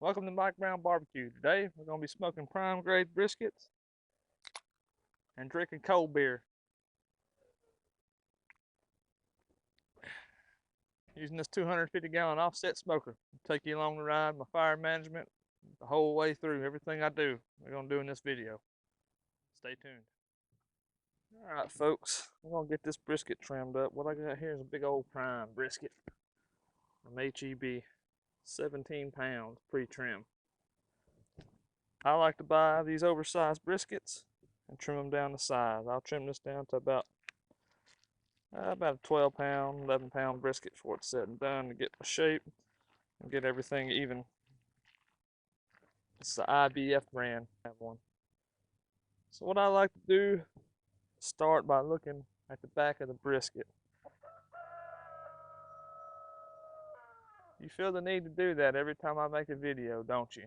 Welcome to Mike Brown Barbecue. Today we're going to be smoking prime grade briskets and drinking cold beer. Using this 250-gallon offset smoker. I'll take you along the ride, my fire management, the whole way through, everything I do, we're going to do in this video. Stay tuned. Alright folks, we're going to get this brisket trimmed up. What I got here is a big old prime brisket from HEB, 17 pounds pre-trim. I like to buy these oversized briskets and trim them down to size. I'll trim this down to about a 12-pound, 11-pound brisket before it's said and done to get my shape and get everything even. It's the IBF brand. I have one. So what I like to do is start by looking at the back of the brisket. You feel the need to do that every time I make a video, don't you?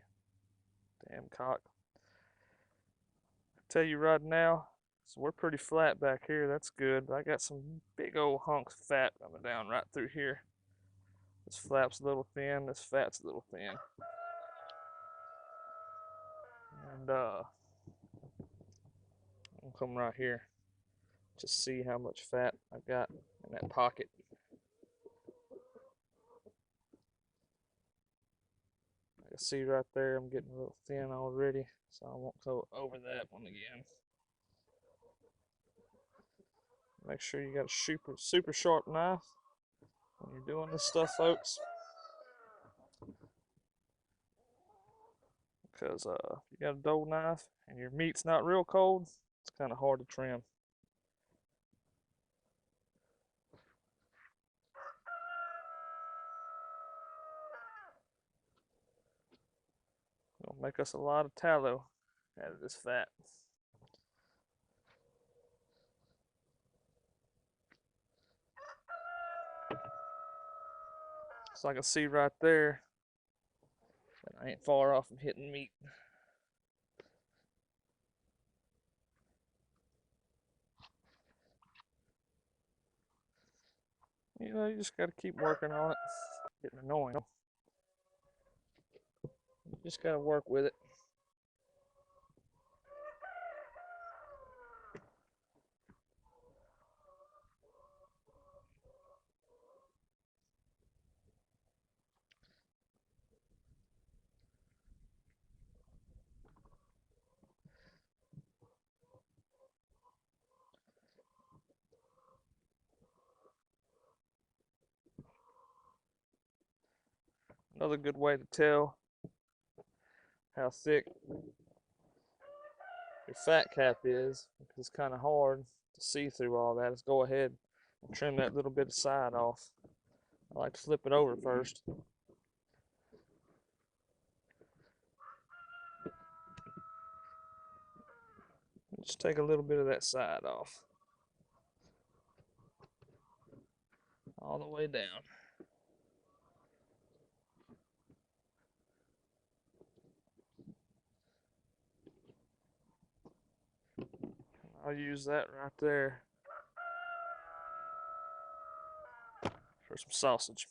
Damn cock. I tell you right now, so we're pretty flat back here. That's good. But I got some big old hunks of fat coming down right through here. This flap's a little thin. This fat's a little thin. And I'll come right here. Just see how much fat I've got in that pocket. I can see right there I'm getting a little thin already, so I won't go over that one again. Make sure you got a super sharp knife when you're doing this stuff, folks. Because if you got a dull knife and your meat's not real cold, it's kind of hard to trim. It'll make us a lot of tallow out of this fat. So I can see right there that I ain't far off from hitting meat. You know, you just got to keep working on it. Getting annoying. You just got to work with it. Another good way to tell how thick your fat cap is, because it's kind of hard to see through all that, is go ahead and trim that little bit of side off. I like to flip it over first. Just take a little bit of that side off. All the way down. I'll use that right there for some sausage.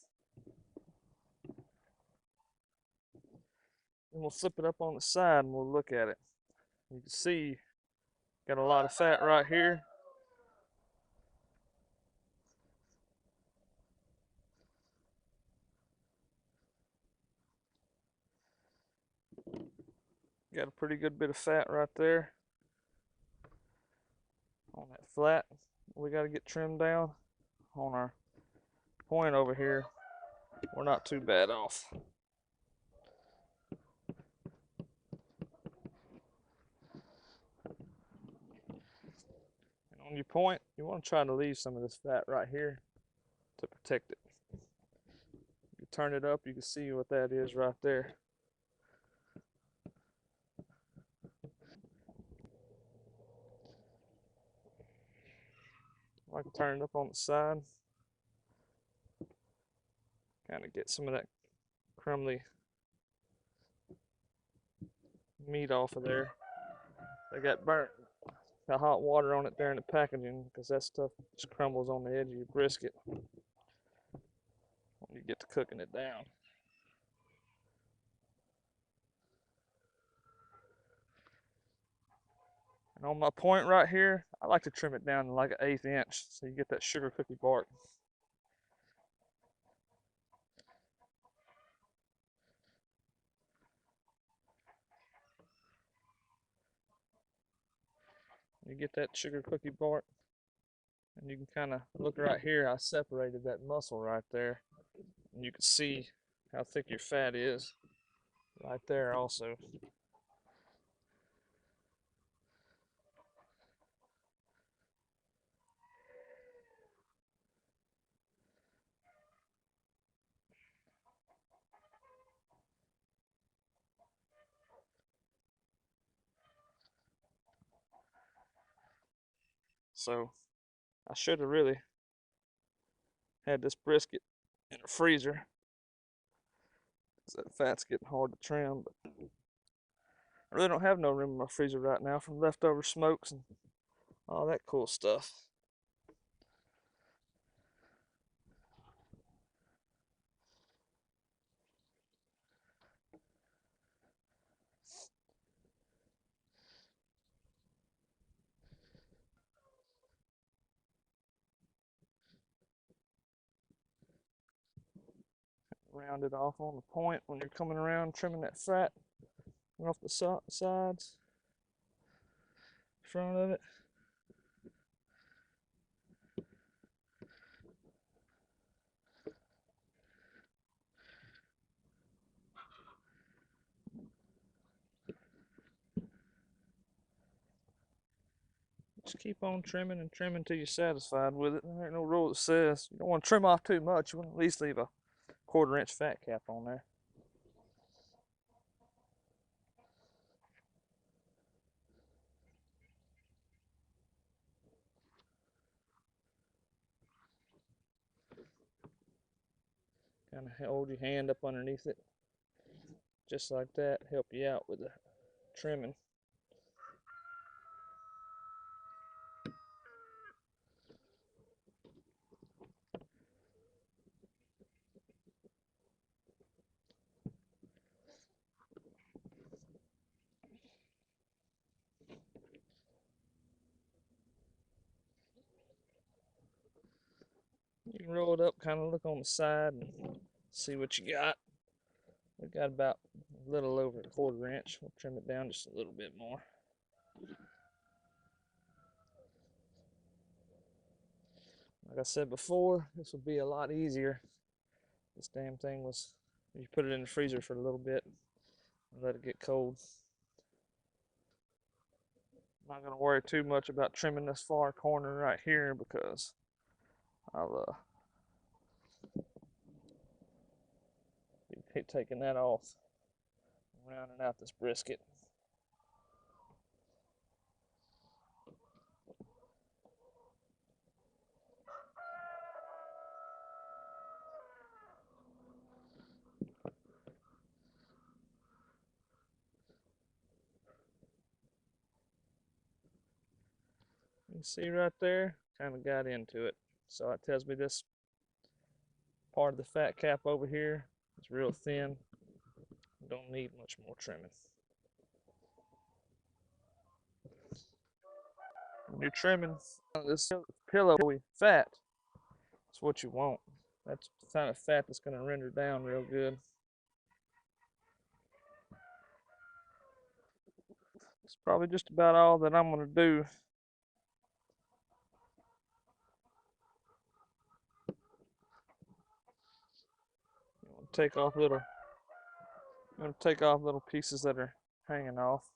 Then we'll flip it up on the side and we'll look at it. You can see got a lot of fat right here. Got a pretty good bit of fat right there on that flat. We got to get trimmed down on our point over here. We're not too bad off. And on your point, you want to try to leave some of this fat right here to protect it. You turn it up, you can see what that is right there. I like to turn it up on the side. Kind of get some of that crumbly meat off of there. They got burnt. Got hot water on it there in the packaging because that stuff just crumbles on the edge of your brisket when you get to cooking it down. And on my point right here, I like to trim it down to like an 1/8 inch so you get that sugar cookie bark. You get that sugar cookie bark, and you can kind of look right here. I separated that muscle right there, and you can see how thick your fat is right there also. So I should have really had this brisket in a freezer because that fat's getting hard to trim. But I really don't have no room in my freezer right now from leftover smokes and all that cool stuff. Round it off on the point when you're coming around trimming that fat off the sides, front of it. Just keep on trimming and trimming till you're satisfied with it. There ain't no rule that says you don't want to trim off too much. You want to at least leave a 1/4 inch fat cap on there. Kind of hold your hand up underneath it, just like that. Help you out with the trimming. You can roll it up, kind of look on the side and see what you got. We got about a little over a 1/4 inch. We'll trim it down just a little bit more. Like I said before, this would be a lot easier. This damn thing was, you put it in the freezer for a little bit and let it get cold. I'm not gonna worry too much about trimming this far corner right here because I'll be taking that off, rounding out this brisket. You can see right there, kind of got into it. So it tells me this part of the fat cap over here is real thin. Don't need much more trimming. When you're trimming this pillowy fat, that's what you want. That's the kind of fat that's going to render down real good. It's probably just about all that I'm going to do. Take off little, I'm going to take off little pieces that are hanging off.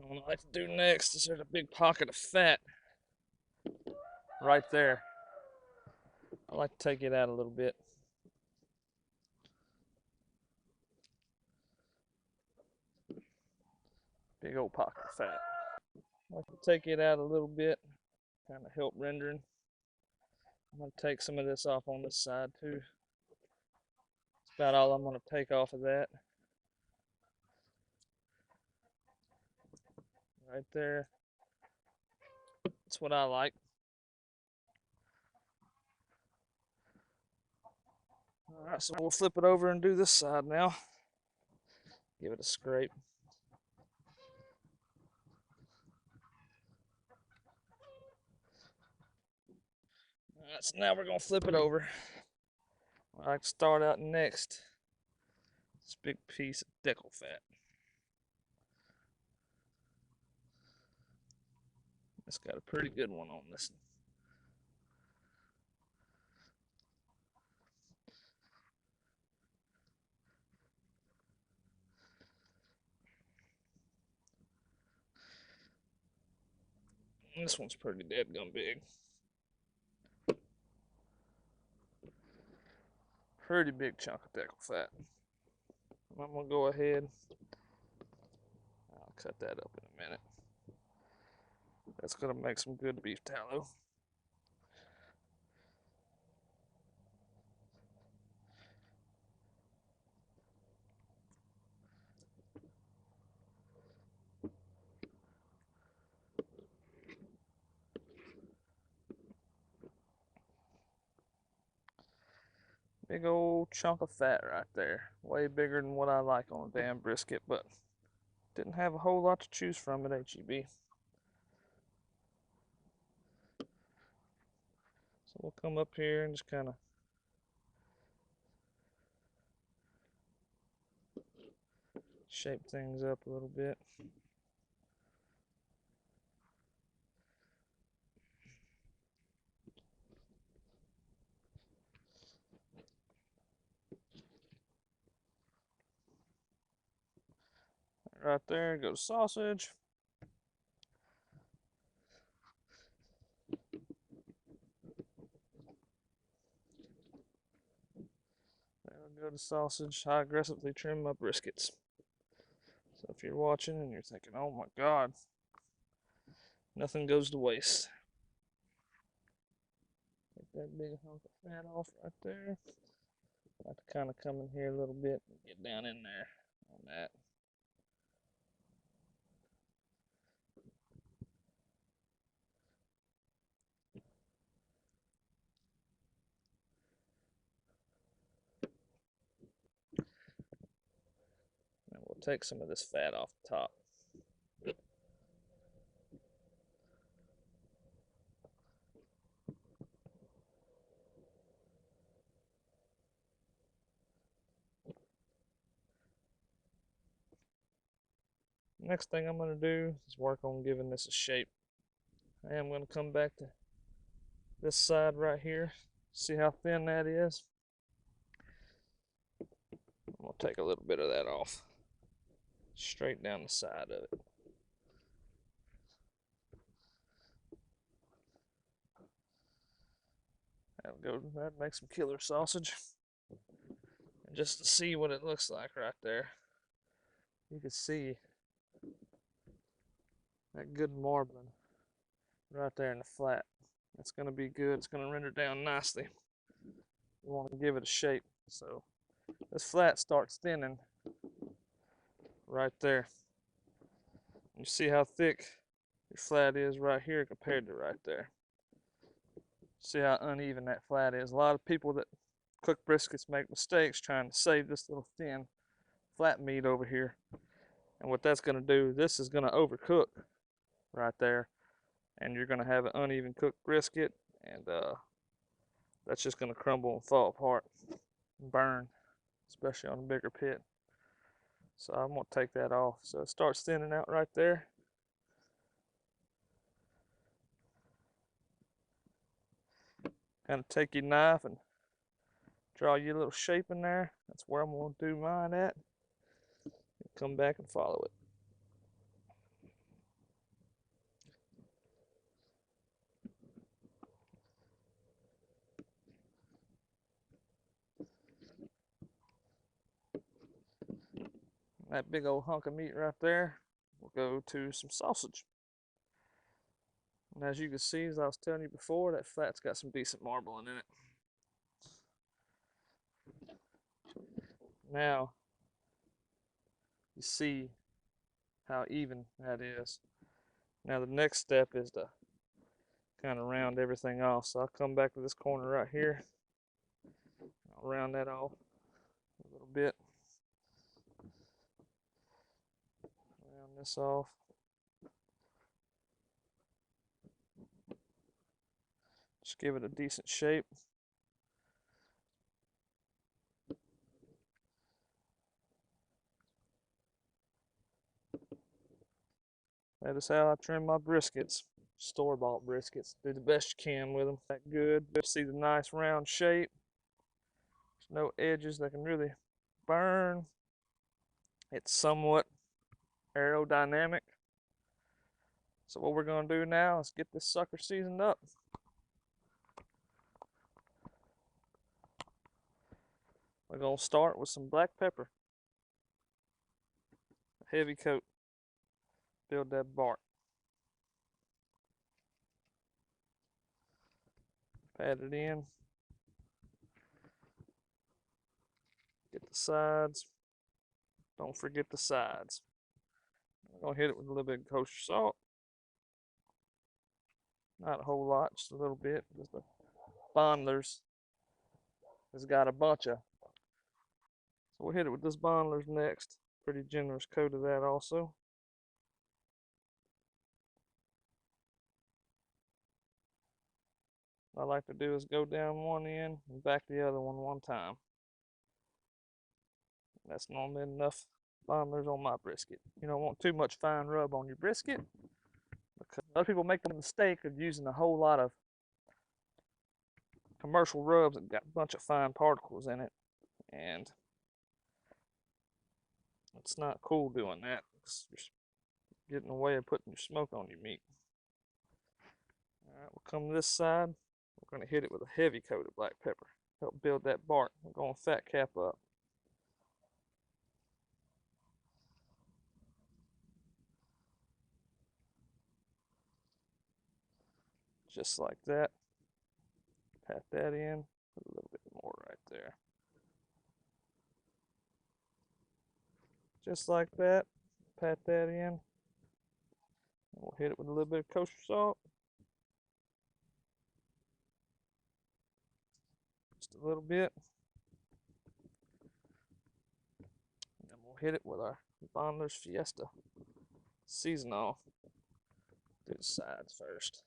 What I like to do next is there's a big pocket of fat right there. I like to take it out a little bit. Big old pocket of fat. I like to take it out a little bit, kind of help rendering. I'm going to take some of this off on this side too. about all I'm going to take off of that. Right there. That's what I like. Alright, so we'll flip it over and do this side now. Give it a scrape. Alright, so now we're going to flip it over. I like to start out next. This big piece of deckle fat. It's got a pretty good one on this. This one's pretty deadgum big. Pretty big chunk of deckle fat. I'm gonna go ahead. I'll cut that up in a minute. That's gonna make some good beef tallow. Big old chunk of fat right there. Way bigger than what I like on a damn brisket, but didn't have a whole lot to choose from at HEB. So we'll come up here and just kind of shape things up a little bit. Right there goes sausage. There we go to sausage. I aggressively trim my briskets. So if you're watching and you're thinking, oh my God, nothing goes to waste. Take that big hunk of fat off right there. I have to kind of come in here a little bit and get down in there on that. And we'll take some of this fat off the top. Next thing I'm going to do is work on giving this a shape. I am going to come back to this side right here. See how thin that is? I'm going to take a little bit of that off. Straight down the side of it. That'd make some killer sausage. And just to see what it looks like right there, you can see that good marbling right there in the flat. It's going to be good. It's going to render down nicely. You want to give it a shape. So this flat starts thinning right there. You see how thick your flat is right here compared to right there. See how uneven that flat is. A lot of people that cook briskets make mistakes trying to save this little thin flat meat over here. And what that's going to do, this is going to overcook right there. And you're going to have an uneven cooked brisket. And that's just going to crumble and fall apart and burn, especially on a bigger pit. So I'm going to take that off. So it starts thinning out right there. Kind of take your knife and draw your little shape in there. That's where I'm going to do mine at. Come back and follow it. That big old hunk of meat right there will go to some sausage. And as you can see, as I was telling you before, that flat's got some decent marbling in it. Now you see how even that is. Now the next step is to kind of round everything off. So I'll come back to this corner right here. I'll round that off a little bit. Round this off. Just give it a decent shape. That is how I trim my briskets. Store-bought briskets. Do the best you can with them. That good. See the nice round shape. There's no edges that can really burn. It's somewhat aerodynamic. So what we're going to do now is get this sucker seasoned up. We're going to start with some black pepper. A heavy coat. Build that bark. Pat it in. Get the sides. Don't forget the sides. I'm going to hit it with a little bit of kosher salt. Not a whole lot, just a little bit. Just the Bondler's has got a bunch of. So we'll hit it with this Bondler's next. Pretty generous coat of that also. What I like to do is go down one end and back the other one time. That's normally enough Bondler's on my brisket. You don't want too much fine rub on your brisket, because other people make the mistake of using a whole lot of commercial rubs that got a bunch of fine particles in it, and it's not cool doing that. It's just getting in the way of putting your smoke on your meat. Alright, we'll come to this side. We're going to hit it with a heavy coat of black pepper. Help build that bark. We're going to fat cap up. Just like that. Pat that in. Put a little bit more right there. Just like that. Pat that in. And we'll hit it with a little bit of kosher salt. Just a little bit. And then we'll hit it with our Bondler's Fiesta Seasonal. Do the sides first.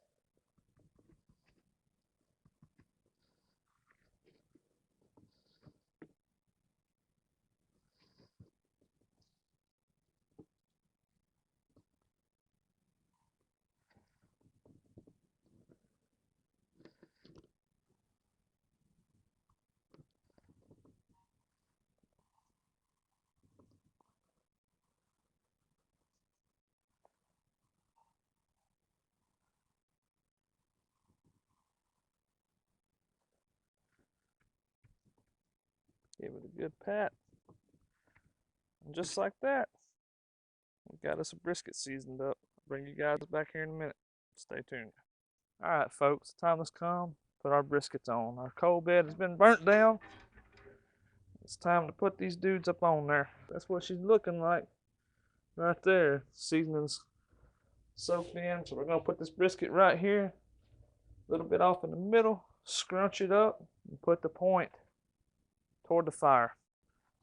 Give it a good pat. And just like that, we got us a brisket seasoned up. I'll bring you guys back here in a minute. Stay tuned. Alright folks, the time has come. Put our briskets on. Our coal bed has been burnt down. It's time to put these dudes up on there. That's what she's looking like right there. Seasoning's soaked in. So we're going to put this brisket right here. A little bit off in the middle. Scrunch it up and put the point toward the fire.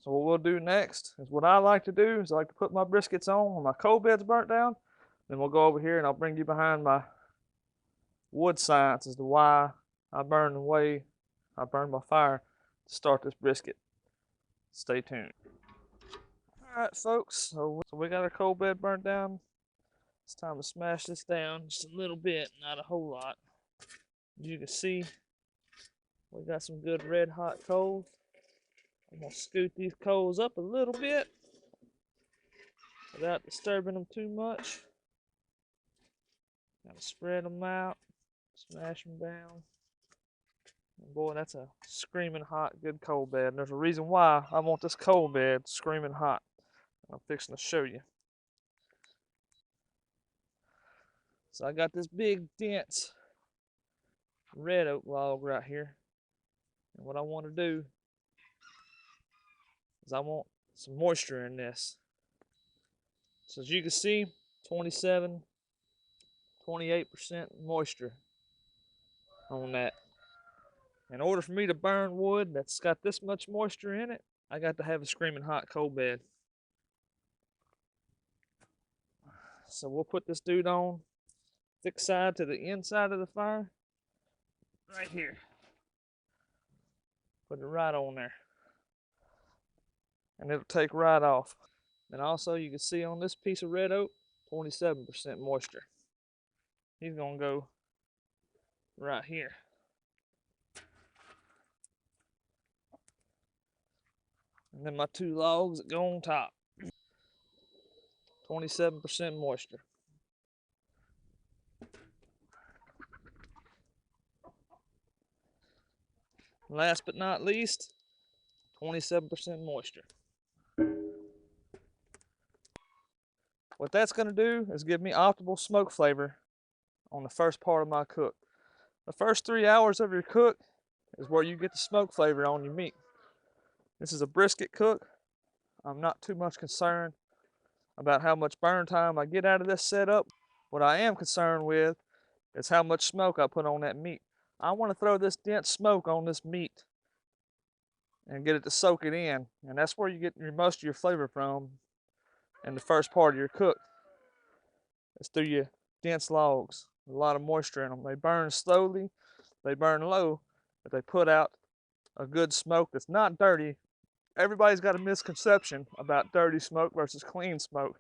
So what we'll do next is what I like to do is I like to put my briskets on when my coal bed's burnt down. Then we'll go over here and I'll bring you behind my wood science as to why I burn the way I burn my fire to start this brisket. Stay tuned. Alright folks, so we got our coal bed burnt down. It's time to smash this down just a little bit, not a whole lot. As you can see, we got some good red hot coals. I'm going to scoot these coals up a little bit without disturbing them too much. Gotta spread them out, smash them down. And boy, that's a screaming hot, good coal bed. And there's a reason why I want this coal bed screaming hot. I'm fixing to show you. So I got this big, dense red oak log right here. And what I want to do because I want some moisture in this. So as you can see, 27, 28% moisture on that. In order for me to burn wood that's got this much moisture in it, I got to have a screaming hot coal bed. So we'll put this dude on, thick side to the inside of the fire, right here. Put it right on there. And it'll take right off. And also you can see on this piece of red oak, 27% moisture. He's gonna go right here. And then my 2 logs that go on top. 27% moisture. Last but not least, 27% moisture. What that's gonna do is give me optimal smoke flavor on the first part of my cook. The first 3 hours of your cook is where you get the smoke flavor on your meat. This is a brisket cook. I'm not too much concerned about how much burn time I get out of this setup. What I am concerned with is how much smoke I put on that meat. I want to throw this dense smoke on this meat and get it to soak it in. And that's where you get most of your flavor from in the first part of your cook. It's through your dense logs with a lot of moisture in them. They burn slowly, they burn low, but they put out a good smoke that's not dirty. Everybody's got a misconception about dirty smoke versus clean smoke.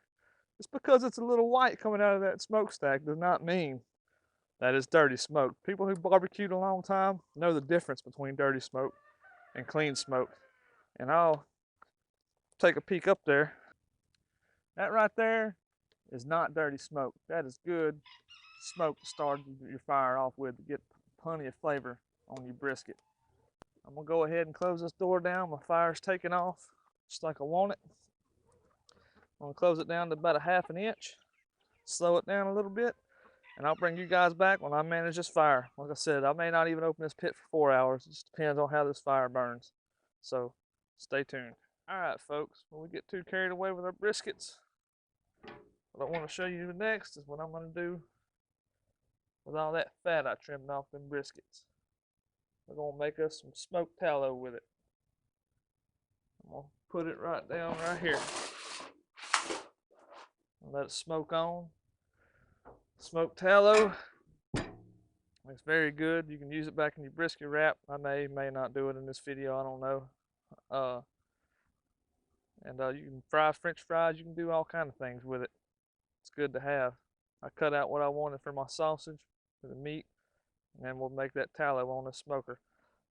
Just because it's a little white coming out of that smokestack does not mean that is dirty smoke. People who barbecued a long time know the difference between dirty smoke and clean smoke. And I'll take a peek up there. That right there is not dirty smoke. That is good smoke to start your fire off with to get plenty of flavor on your brisket. I'm gonna go ahead and close this door down. My fire's taking off just like I want it. I'm gonna close it down to about a ½ inch, slow it down a little bit, and I'll bring you guys back when I manage this fire. Like I said, I may not even open this pit for 4 hours. It just depends on how this fire burns. So stay tuned. All right, folks, when we get too carried away with our briskets, what I want to show you next is what I'm gonna do with all that fat I trimmed off them briskets. We're gonna make us some smoked tallow with it. I'm gonna put it right down right here. Let it smoke on. Smoked tallow. It's very good. You can use it back in your brisket wrap. I may not do it in this video. I don't know. You can fry French fries. You can do all kind of things with it. It's good to have. I cut out what I wanted for my sausage, for the meat, and then we'll make that tallow on the smoker.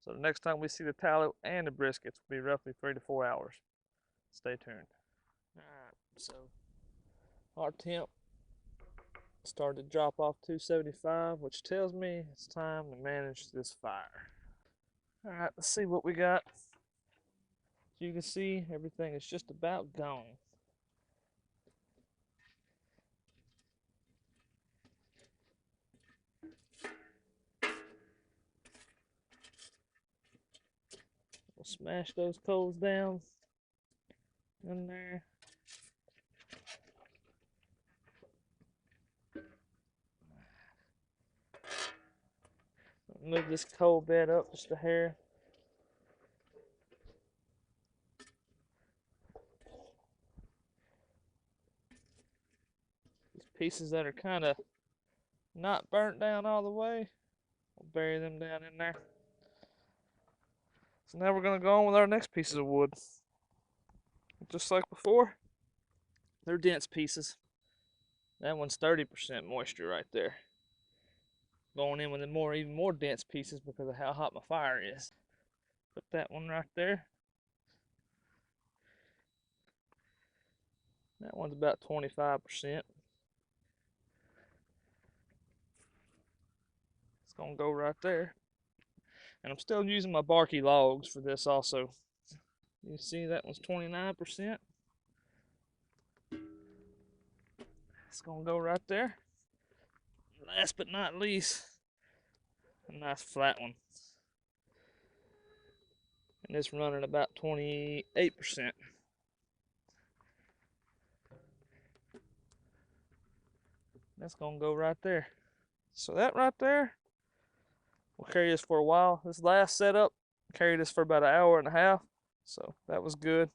So the next time we see the tallow and the briskets will be roughly 3 to 4 hours. Stay tuned. Alright, so our temp started to drop off 275, which tells me it's time to manage this fire. Alright, let's see what we got. As you can see, everything is just about gone. We'll smash those coals down in there. Move this coal bed up just a hair. These pieces that are kind of not burnt down all the way, we'll bury them down in there. So now we're going to go on with our next pieces of wood. Just like before, they're dense pieces. That one's 30% moisture right there. Going in with the even more dense pieces because of how hot my fire is. Put that one right there. That one's about 25%. It's gonna go right there. And I'm still using my barky logs for this also. You see that one's 29%. It's gonna go right there. Last but not least, a nice flat one. and it's running about 28%. That's gonna go right there. So that right there will carry us for a while. This last setup carried us for about an hour and a half, so that was good.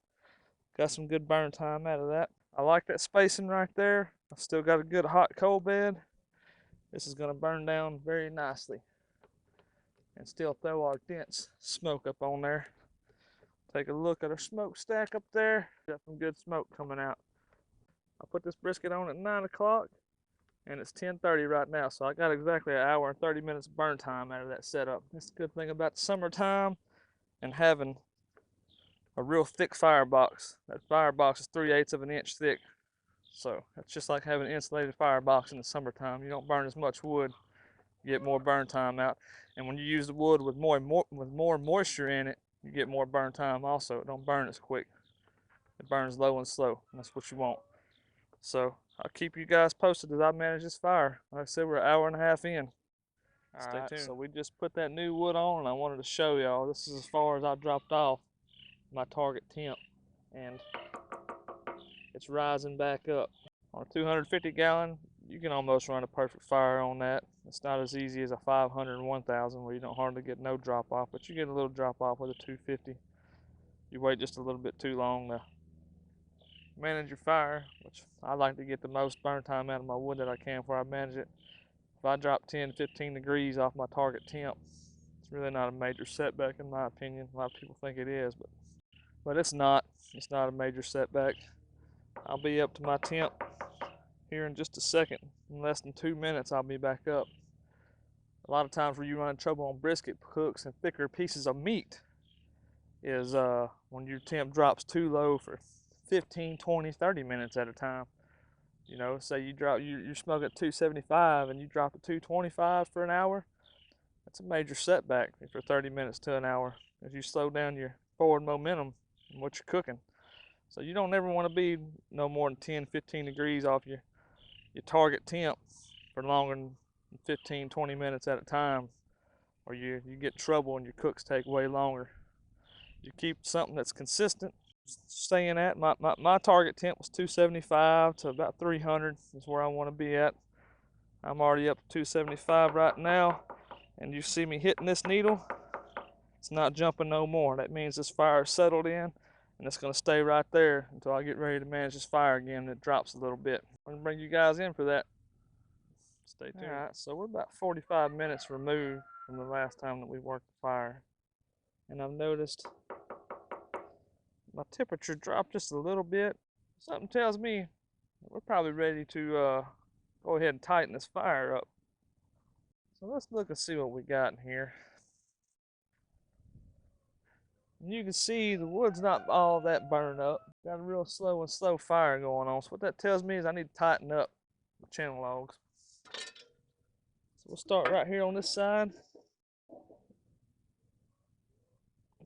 Got some good burn time out of that. I like that spacing right there. I've still got a good hot coal bed. This is gonna burn down very nicely and still throw our dense smoke up on there. Take a look at our smokestack up there. Got some good smoke coming out. I put this brisket on at 9 o'clock and it's 10:30 right now, so I got exactly an hour and 30 minutes burn time out of that setup. That's the good thing about summertime and having a real thick firebox. That firebox is 3/8 of an inch thick, so that's just like having an insulated firebox in the summertime. You don't burn as much wood, you get more burn time out. And when you use the wood with more moisture in it, you get more burn time also. It don't burn as quick. It burns low and slow, and that's what you want. So I'll keep you guys posted as I manage this fire. Like I said, we're an hour and a half in. Stay tuned. So we just put that new wood on, and I wanted to show y'all. This is as far as I dropped off my target temp, and it's rising back up. On a 250 gallon, you can almost run a perfect fire on that. It's not as easy as a 500 and 1000 where you don't hardly get no drop off, but you get a little drop off with a 250. You wait just a little bit too long to manage your fire, which I like to get the most burn time out of my wood that I can before I manage it. If I drop 10, 15 degrees off my target temp, it's really not a major setback in my opinion. A lot of people think it is, but it's not. It's not a major setback. I'll be up to my temp here in just a second. In less than 2 minutes, I'll be back up. A lot of times where you run into trouble on brisket hooks and thicker pieces of meat is when your temp drops too low for 15, 20, 30 minutes at a time. You know, say you smoke at 275 and you drop to 225 for an hour. That's a major setback for 30 minutes to an hour as you slow down your forward momentum and what you're cooking. So you don't ever want to be no more than 10, 15 degrees off your target temp for longer than 15, 20 minutes at a time, or you get trouble and your cooks take way longer. You keep something that's consistent, staying at my target temp was 275 to about 300 is where I want to be at. I'm already up to 275 right now, and you see me hitting this needle, it's not jumping no more. That means this fire is settled in, and it's going to stay right there until I get ready to manage this fire again and it drops a little bit. I'm going to bring you guys in for that. Stay tuned. Alright, so we're about 45 minutes removed from the last time that we worked the fire, and I've noticed my temperature dropped just a little bit. Something tells me we're probably ready to go ahead and tighten this fire up. So let's look and see what we got in here. And you can see the wood's not all that burned up. Got a real slow fire going on. So what that tells me is I need to tighten up the channel logs. So we'll start right here on this side.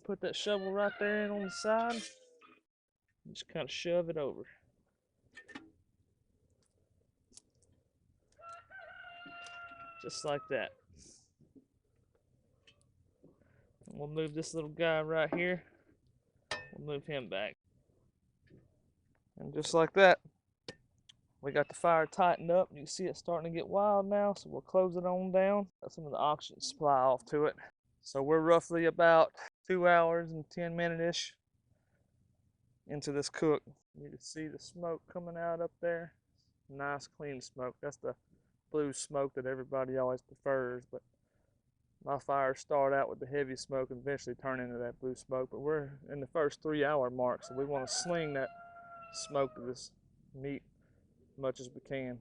Put that shovel right there in on the side. Just kind of shove it over. Just like that. And we'll move this little guy right here. We'll move him back. And just like that, we got the fire tightened up. You can see it starting to get wild now, so we'll close it on down. Got some of the oxygen supply off to it. So we're roughly about 2 hours and 10 minutes-ish into this cook. You can see the smoke coming out up there. Nice clean smoke. That's the blue smoke that everybody always prefers, but my fires start out with the heavy smoke and eventually turn into that blue smoke. But we're in the first 3 hour mark, so we want to sling that smoke to this meat as much as we can.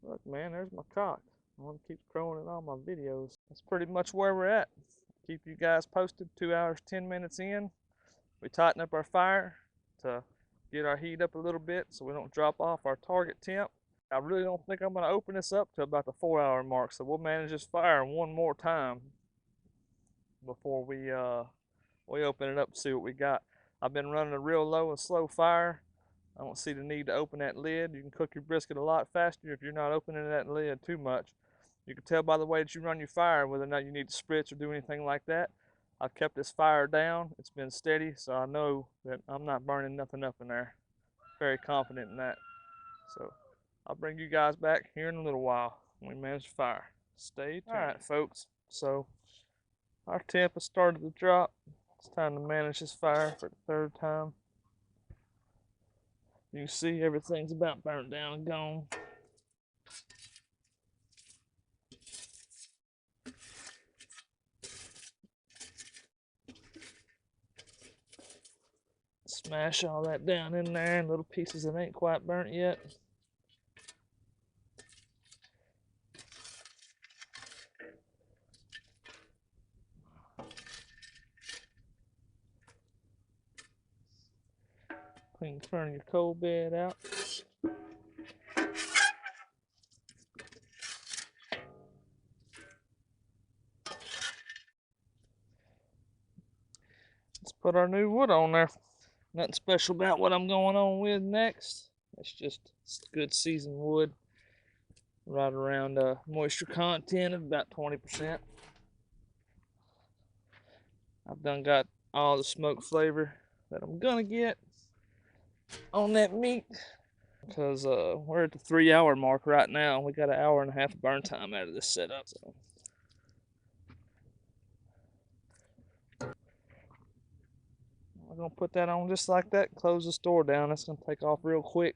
Look, man, there's my cock. One keeps crowing in all my videos. That's pretty much where we're at. Keep you guys posted. 2 hours, 10 minutes in. We tighten up our fire to get our heat up a little bit so we don't drop off our target temp. I really don't think I'm going to open this up to about the 4 hour mark, so we'll manage this fire one more time before we open it up and see what we got. I've been running a real low and slow fire. I don't see the need to open that lid. You can cook your brisket a lot faster if you're not opening that lid too much. You can tell by the way that you run your fire whether or not you need to spritz or do anything like that. I kept this fire down. It's been steady, so I know that I'm not burning nothing up in there. Very confident in that. So I'll bring you guys back here in a little while when we manage the fire. Stay tuned. All right, folks. So our temp has started to drop. It's time to manage this fire for the third time. You can see everything's about burnt down and gone. Smash all that down in there in little pieces that ain't quite burnt yet. Clean the front of your coal bed out. Let's put our new wood on there. Nothing special about what I'm going on with next. It's just good seasoned wood. Right around moisture content of about 20%. I've done got all the smoke flavor that I'm gonna get on that meat, because we're at the 3-hour mark right now. We got an hour and a half of burn time out of this setup. So we're gonna put that on just like that. Close the store down. That's gonna take off real quick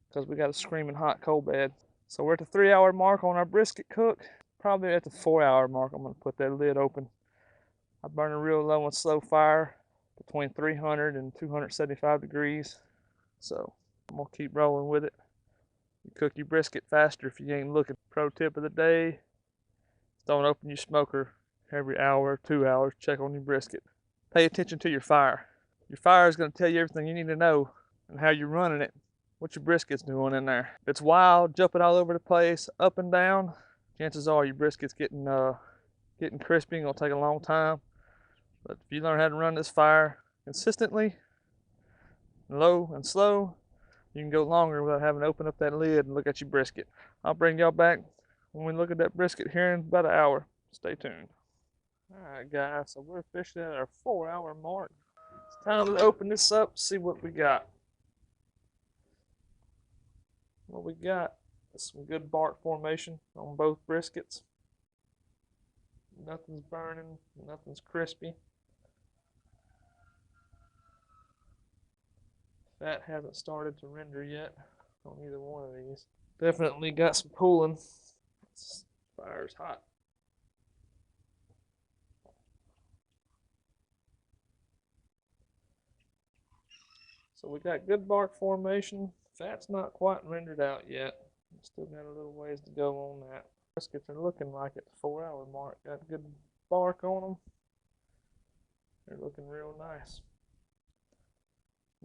because we got a screaming hot coal bed. So we're at the 3-hour mark on our brisket cook. Probably at the 4-hour mark, I'm gonna put that lid open. I burn it real low on slow fire between 300 and 275 degrees. So I'm gonna keep rolling with it. You cook your brisket faster if you ain't looking. Pro tip of the day: don't open your smoker every hour, 2 hours. Check on your brisket. Pay attention to your fire. Your fire is gonna tell you everything you need to know and how you're running it, what your brisket's doing in there. If it's wild, jumping all over the place, up and down, chances are your brisket's getting crispy. It's gonna take a long time. But if you learn how to run this fire consistently, low and slow, you can go longer without having to open up that lid and look at your brisket. I'll bring y'all back when we look at that brisket here in about an hour. Stay tuned. Alright guys, so we're officially at our 4-hour mark. It's time to open this up, see what we got. What we got is some good bark formation on both briskets. Nothing's burning, nothing's crispy. Fat hasn't started to render yet on either one of these. Definitely got some pulling. This fire's hot. So we got good bark formation. Fat's not quite rendered out yet. Still got a little ways to go on that. Briskets are looking like at the 4-hour mark. Got good bark on them. They're looking real nice.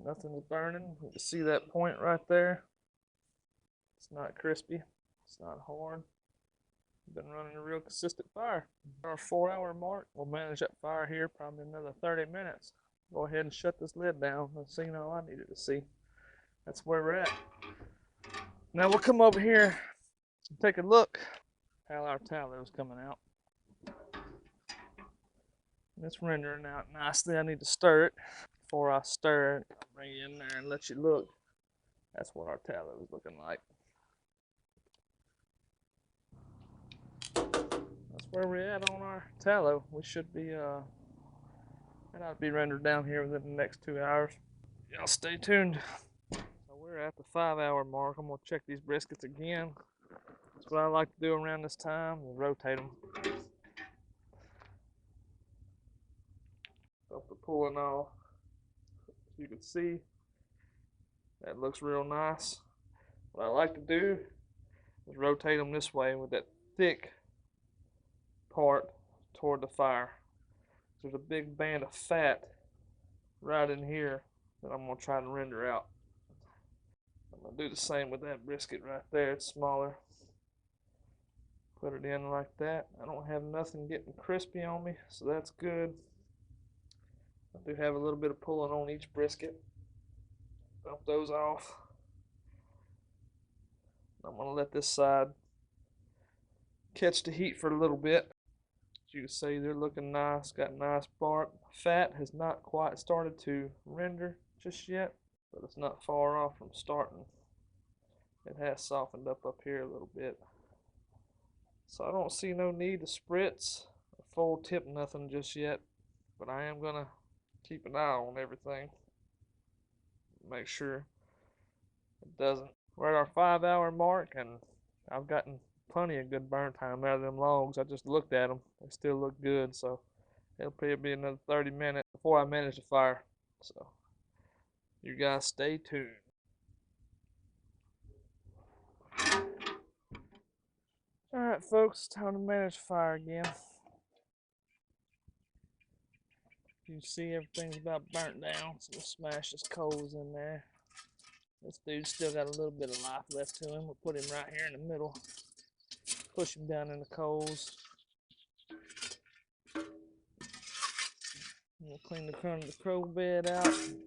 Nothing's burning. You can see that point right there. It's not crispy. It's not hard. Been running a real consistent fire. Our 4-hour mark. We'll manage that fire here probably another 30 minutes. Go ahead and shut this lid down and see all I needed to see. That's where we're at. Now we'll come over here and take a look how our tallow is coming out. And it's rendering out nicely. I need to stir it. Before I stir it, I'll bring it in there and let you look. That's what our tallow is looking like. That's where we're at on our tallow. We should be, it ought to be rendered down here within the next 2 hours. Y'all stay tuned. So we're at the 5-hour mark. I'm gonna check these briskets again. That's what I like to do around this time. We'll rotate them. Stop the pulling off. You can see that looks real nice. What I like to do is rotate them this way with that thick part toward the fire. There's a big band of fat right in here that I'm going to try to render out. I'm going to do the same with that brisket right there. It's smaller. Put it in like that. I don't have nothing getting crispy on me, so that's good. I do have a little bit of pulling on each brisket. Dump those off. I'm going to let this side catch the heat for a little bit. As you can see, they're looking nice, got nice bark. Fat has not quite started to render just yet, but it's not far off from starting. It has softened up here a little bit. So I don't see no need to spritz or full tip nothing just yet, but I am gonna keep an eye on everything. Make sure it doesn't. We're at our 5-hour mark, and I've gotten plenty of good burn time out of them logs. I just looked at them. They still look good, so it'll probably be another 30 minutes before I manage the fire. So you guys stay tuned. Alright folks, time to manage the fire again. You see everything's about burnt down, so we'll smash this coals in there. This dude's still got a little bit of life left to him. We'll put him right here in the middle. Push him down in the coals. We'll clean the front of the coal bed out. And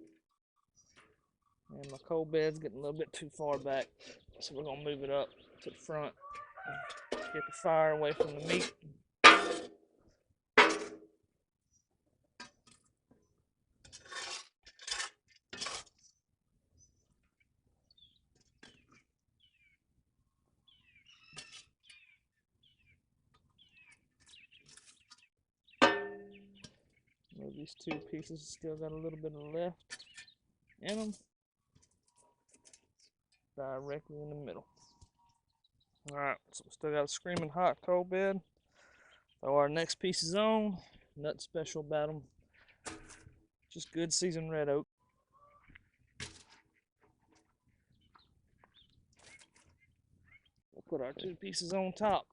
my coal bed's getting a little bit too far back, so we're gonna move it up to the front. Get the fire away from the meat. These two pieces still got a little bit of left in them. Directly in the middle. Alright, so we still got a screaming hot coal bed. Throw our next pieces on. Nothing special about them. Just good seasoned red oak. We'll put our two pieces on top.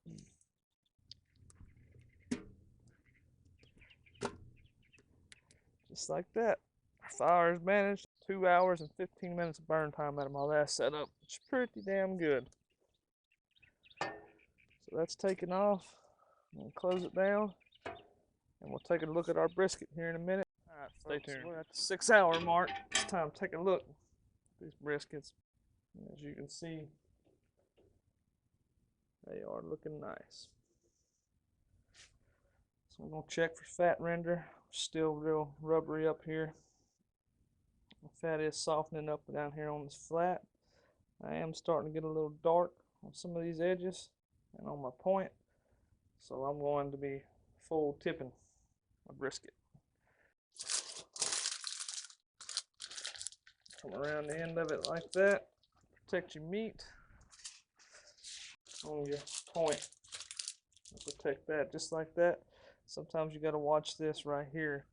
Just like that. Our fire is managed. 2 hours and 15 minutes of burn time out of my last setup. It's pretty damn good. So that's taken off. We'll close it down. And we'll take a look at our brisket here in a minute. Alright, stay tuned. We're at the 6-hour mark. It's time to take a look at these briskets. As you can see, they are looking nice. So we're going to check for fat render. Still real rubbery up here. The fat is softening up down here on this flat. I am starting to get a little dark on some of these edges and on my point. So I'm going to be full tipping my brisket. Come around the end of it like that. Protect your meat on your point. Protect that just like that. Sometimes you got to watch this right here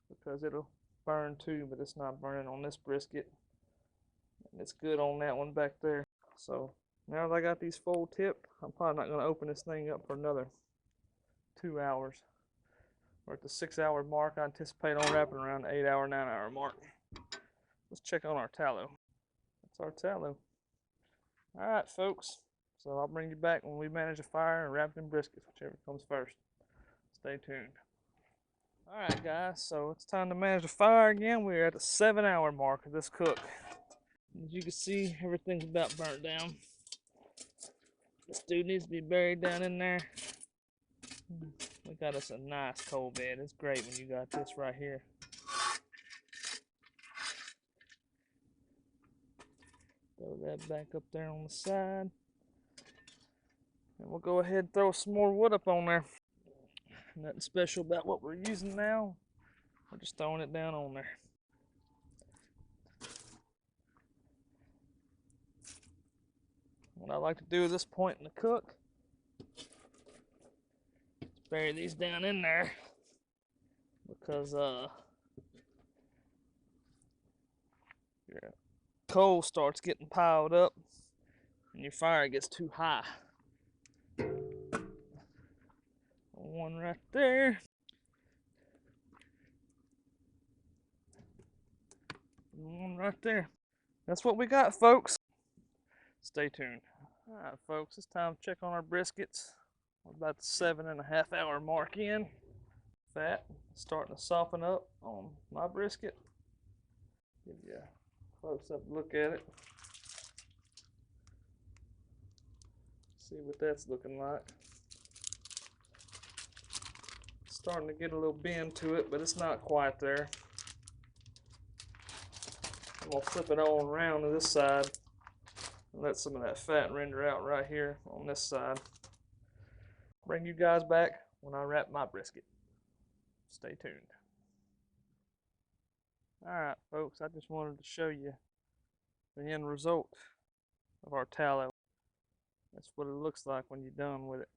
because it'll burn too, but it's not burning on this brisket. And it's good on that one back there. So now that I got these full tipped, I'm probably not going to open this thing up for another 2 hours. We're at the 6-hour mark. I anticipate on wrapping around the 8-hour, 9-hour mark. Let's check on our tallow. That's our tallow. Alright folks, so I'll bring you back when we manage a fire and wrap them briskets, whichever comes first. Stay tuned. Alright guys, so it's time to manage the fire again. We're at the 7-hour mark of this cook. As you can see, everything's about burnt down. This dude needs to be buried down in there. We got us a nice coal bed. It's great when you got this right here. Throw that back up there on the side. And we'll go ahead and throw some more wood up on there. Nothing special about what we're using now. We're just throwing it down on there. What I like to do at this point in the cook is bury these down in there because your coal starts getting piled up and your fire gets too high. One right there. One right there. That's what we got, folks. Stay tuned. Alright, folks, it's time to check on our briskets. We're about the 7.5-hour mark in. Fat starting to soften up on my brisket. Give you a close-up look at it. See what that's looking like. Starting to get a little bend to it, but it's not quite there. I'm gonna flip it on around to this side and let some of that fat render out right here on this side. Bring you guys back when I wrap my brisket. Stay tuned. Alright folks, I just wanted to show you the end result of our tallow. That's what it looks like when you're done with it.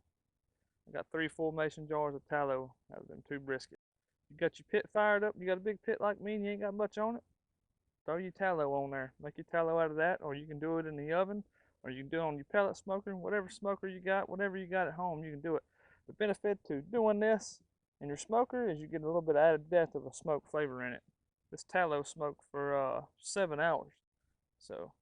I got 3 full mason jars of tallow out of them 2 briskets. You got your pit fired up, you got a big pit like me and you ain't got much on it, throw your tallow on there. Make your tallow out of that, or you can do it in the oven, or you can do it on your pellet smoker, whatever smoker you got, whatever you got at home, you can do it. The benefit to doing this in your smoker is you get a little bit of added depth of a smoke flavor in it. This tallow smoked for 7 hours. So,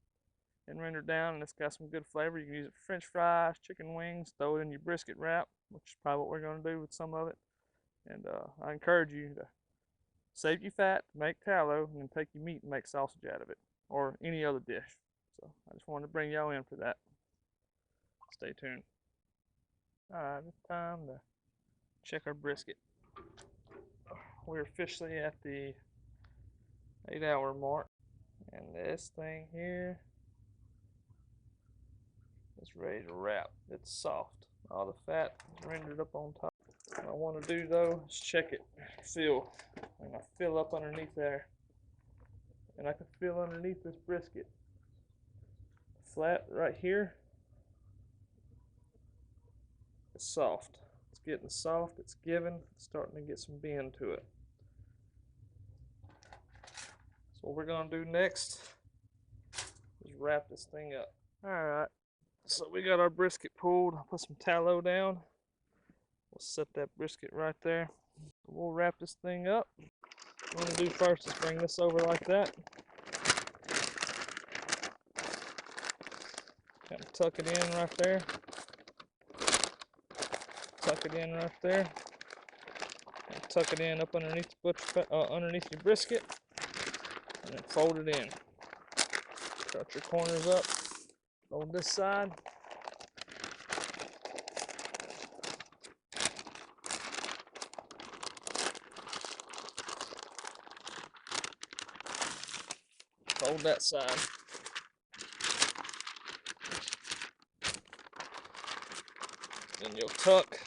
and rendered down, and it's got some good flavor. You can use it for french fries, chicken wings, throw it in your brisket wrap, which is probably what we're going to do with some of it. And I encourage you to save your fat, make tallow, and then take your meat and make sausage out of it, or any other dish. So I just wanted to bring y'all in for that. Stay tuned. Alright, it's time to check our brisket. We're officially at the 8-hour mark, and this thing here is ready to wrap. It's soft. All the fat is rendered up on top. What I want to do though is check it, feel, and I feel up underneath there, and I can feel underneath this brisket. Flat right here, it's soft. It's getting soft, it's giving, it's starting to get some bend to it. So what we're gonna do next is wrap this thing up. Alright, so we got our brisket pulled. I'll put some tallow down. We'll set that brisket right there. We'll wrap this thing up. What I'm gonna do first is bring this over like that. Kind of tuck it in right there. Tuck it in right there. And tuck it in up underneath the underneath your brisket, and then fold it in. Cut your corners up on this side. Fold that side. Then you'll tuck.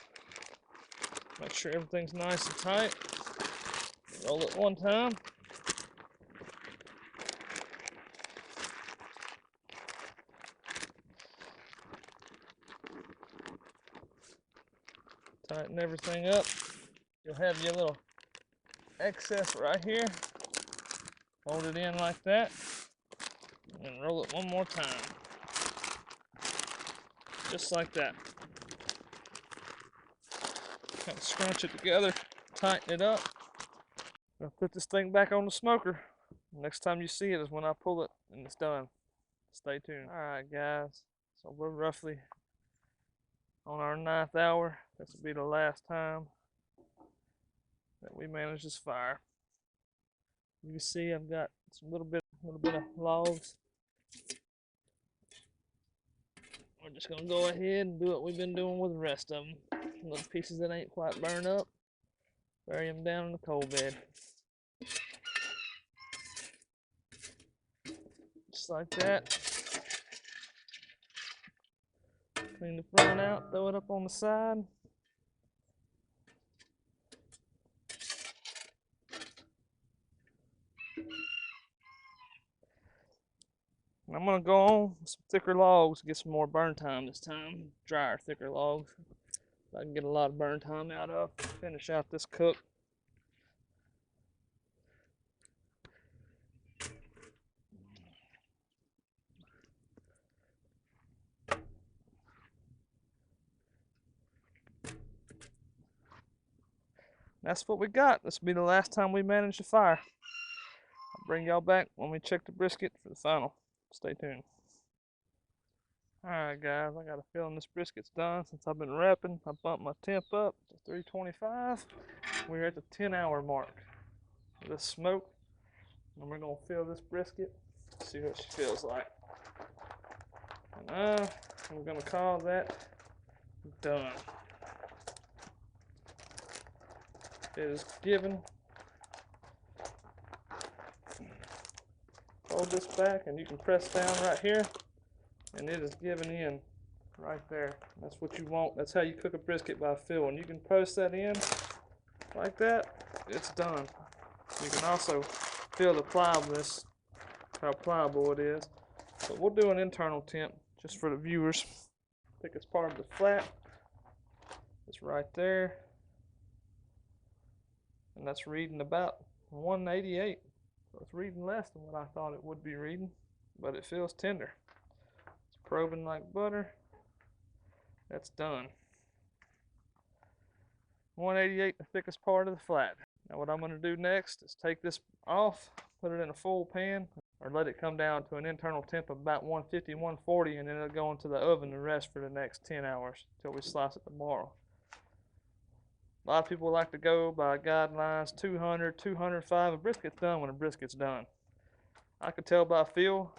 Make sure everything's nice and tight. Roll it one time. Tighten everything up. You'll have your little excess right here. Fold it in like that. And roll it one more time. Just like that. Kind of scrunch it together, tighten it up. I'll put this thing back on the smoker. Next time you see it is when I pull it and it's done. Stay tuned. Alright guys, so we're roughly on our 9th hour. This will be the last time that we manage this fire. You can see I've got some little bit of logs. We're just gonna go ahead and do what we've been doing with the rest of them. Little pieces that ain't quite burned up, bury them down in the coal bed. Just like that. Clean the front out, throw it up on the side. And I'm gonna go on with some thicker logs to get some more burn time this time. Drier, thicker logs. I can get a lot of burn time out of. Finish out this cook. That's what we got. This will be the last time we manage the fire. I'll bring y'all back when we check the brisket for the final. Stay tuned. Alright guys, I got a feeling this brisket's done. Since I've been wrapping, I bumped my temp up to 325. We're at the 10-hour mark of this smoke. And we're gonna feel this brisket, see what she feels like. And we're gonna call that done. It is given. Hold this back and you can press down right here and it is given in right there. That's what you want. That's how you cook a brisket by feel. When you can press that in like that, it's done. You can also feel the pliableness, how pliable it is. But we'll do an internal temp just for the viewers. Thickest part of the flat is right there. And that's reading about 188. So it's reading less than what I thought it would be reading, but it feels tender. It's probing like butter. That's done. 188, the thickest part of the flat. Now what I'm going to do next is take this off, put it in a full pan, or let it come down to an internal temp of about 150, 140, and then it'll go into the oven and rest for the next 10 hours until we slice it tomorrow. A lot of people like to go by guidelines 200, 205. A brisket's done when a brisket's done. I could tell by feel,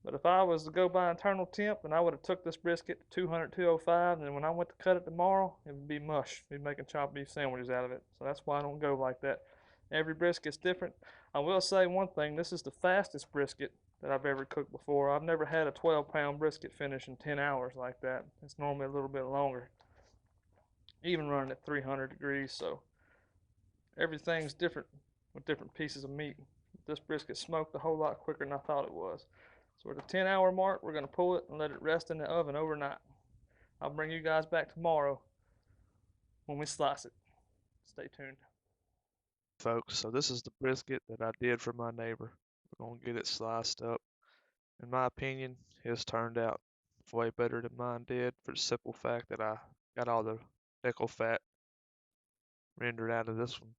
but if I was to go by internal temp, then I would have took this brisket to 200, 205, and then when I went to cut it tomorrow, it would be mush. We'd be making chopped beef sandwiches out of it. So that's why I don't go like that. Every brisket's different. I will say one thing, this is the fastest brisket that I've ever cooked before. I've never had a 12-pound brisket finish in 10 hours like that. It's normally a little bit longer, even running at 300 degrees, so everything's different with different pieces of meat. This brisket smoked a whole lot quicker than I thought it was. So at the 10-hour mark, we're going to pull it and let it rest in the oven overnight. I'll bring you guys back tomorrow when we slice it. Stay tuned. Folks, so this is the brisket that I did for my neighbor. We're gonna get it sliced up. In my opinion, his turned out way better than mine did for the simple fact that I got all the nickel fat rendered out of this one.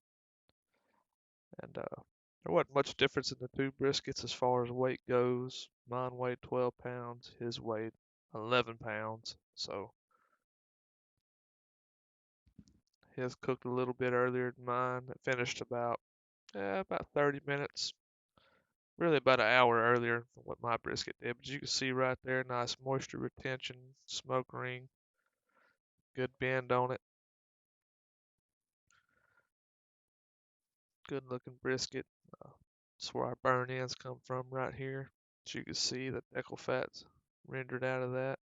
And there wasn't much difference in the two briskets as far as weight goes. Mine weighed 12 pounds, his weighed 11 pounds. So his cooked a little bit earlier than mine. It finished about 30 minutes. Really about an hour earlier than what my brisket did. But you can see right there, nice moisture retention, smoke ring, good bend on it. Good looking brisket. That's where our burn ends come from right here. As you can see, the deckle fat's rendered out of that.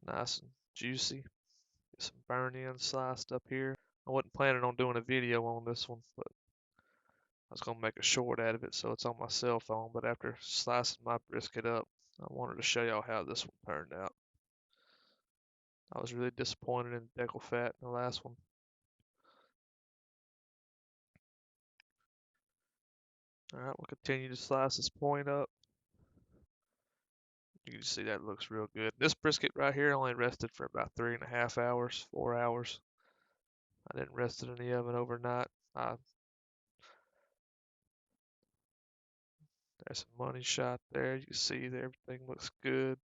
Nice and juicy. Get some burn ends sliced up here. I wasn't planning on doing a video on this one, but I was gonna make a short out of it, so it's on my cell phone. But after slicing my brisket up, I wanted to show y'all how this one turned out. I was really disappointed in the deckle fat in the last one. Alright, we'll continue to slice this point up. You can see that looks real good. This brisket right here only rested for about 3.5 hours, 4 hours. I didn't rest it in the oven overnight. There's some money shot there. You can see that everything looks good.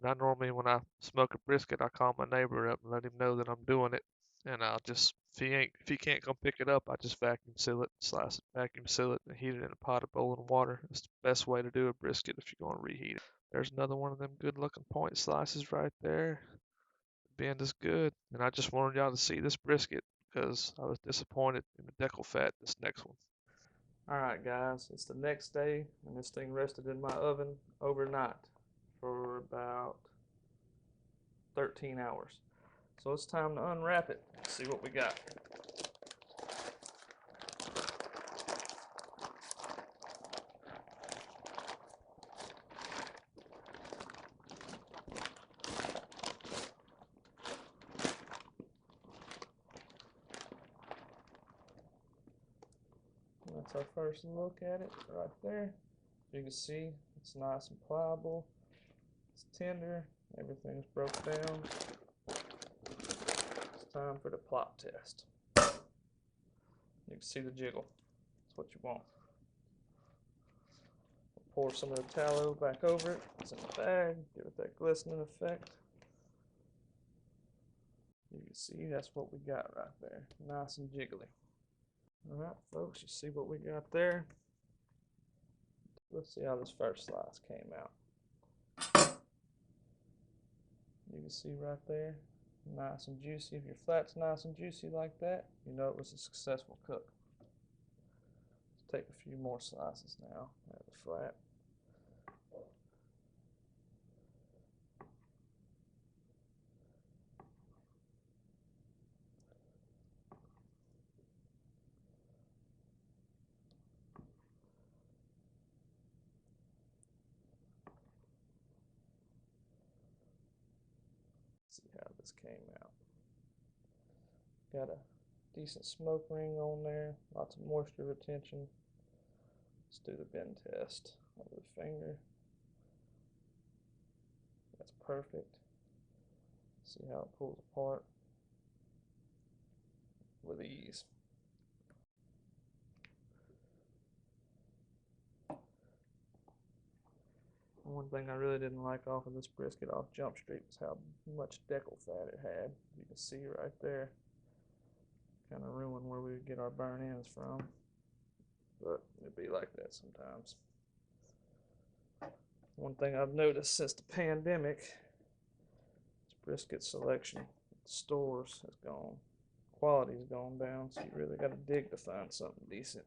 And I normally, when I smoke a brisket, I call my neighbor up and let him know that I'm doing it. And I'll just, if he can't come pick it up, I just vacuum seal it, slice it, vacuum seal it, and heat it in a pot of boiling water. It's the best way to do a brisket if you're going to reheat it. There's another one of them good looking point slices right there. The bend is good. And I just wanted y'all to see this brisket because I was disappointed in the deckle fat this next one. Alright guys, it's the next day and this thing rested in my oven overnight for about 13 hours. So it's time to unwrap it, see what we got. That's our first look at it right there. You can see it's nice and pliable. It's tender. Everything's broke down. It's time for the plop test. You can see the jiggle. That's what you want. Pour some of the tallow back over it. It's in the bag. Give it that glistening effect. You can see that's what we got right there. Nice and jiggly. Alright folks, you see what we got there? Let's see how this first slice came out. You can see right there, Nice and juicy. If your flat's nice and juicy like that, you know it was a successful cook. Let's take a few more slices now out of the flat. See how this came out. Got a decent smoke ring on there, lots of moisture retention. Let's do the bend test over the finger. That's perfect. See how it pulls apart with ease. One thing I really didn't like off of this brisket off Jump Street was how much deckle fat it had. You can see right there. Kind of ruined where we would get our burn ends from. But it'd be like that sometimes. One thing I've noticed since the pandemic is brisket selection at the stores has gone. Quality's gone down, so you really got to dig to find something decent.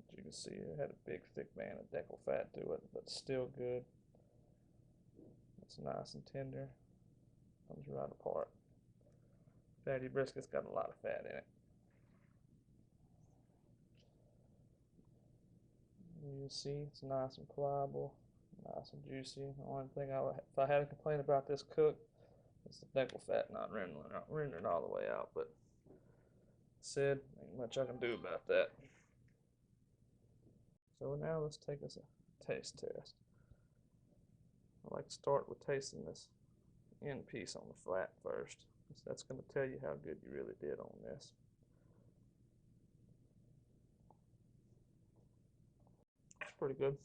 As you can see, it had a big thick band of deckle fat to it, but still good. It's nice and tender. Comes right apart. Fatty brisket's got a lot of fat in it. You can see it's nice and pliable, nice and juicy. The only thing if I had a complaint about this cook, it's the deckle fat not rendering all the way out. But said, ain't much I can do about that. So now let's take us a taste test. I like to start with tasting this end piece on the flat first. That's going to tell you how good you really did on this. It's pretty good.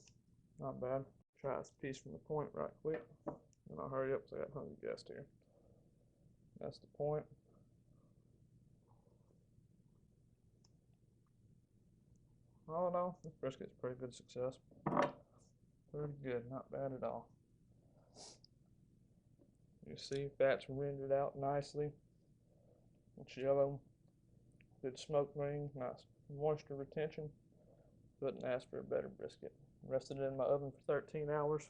Not bad. Try this piece from the point right quick. And I'll hurry up because I got a hungry guest here. That's the point. All in all, this brisket's a pretty good success. Pretty good, not bad at all. You see, fat's rendered out nicely. It's yellow. Good smoke ring, nice moisture retention. Couldn't ask for a better brisket. Rested it in my oven for 13 hours.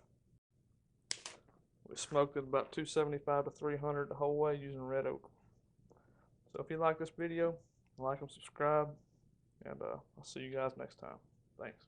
We smoked it about 275 to 300 the whole way using red oak. So if you like this video, like and subscribe, and I'll see you guys next time. Thanks.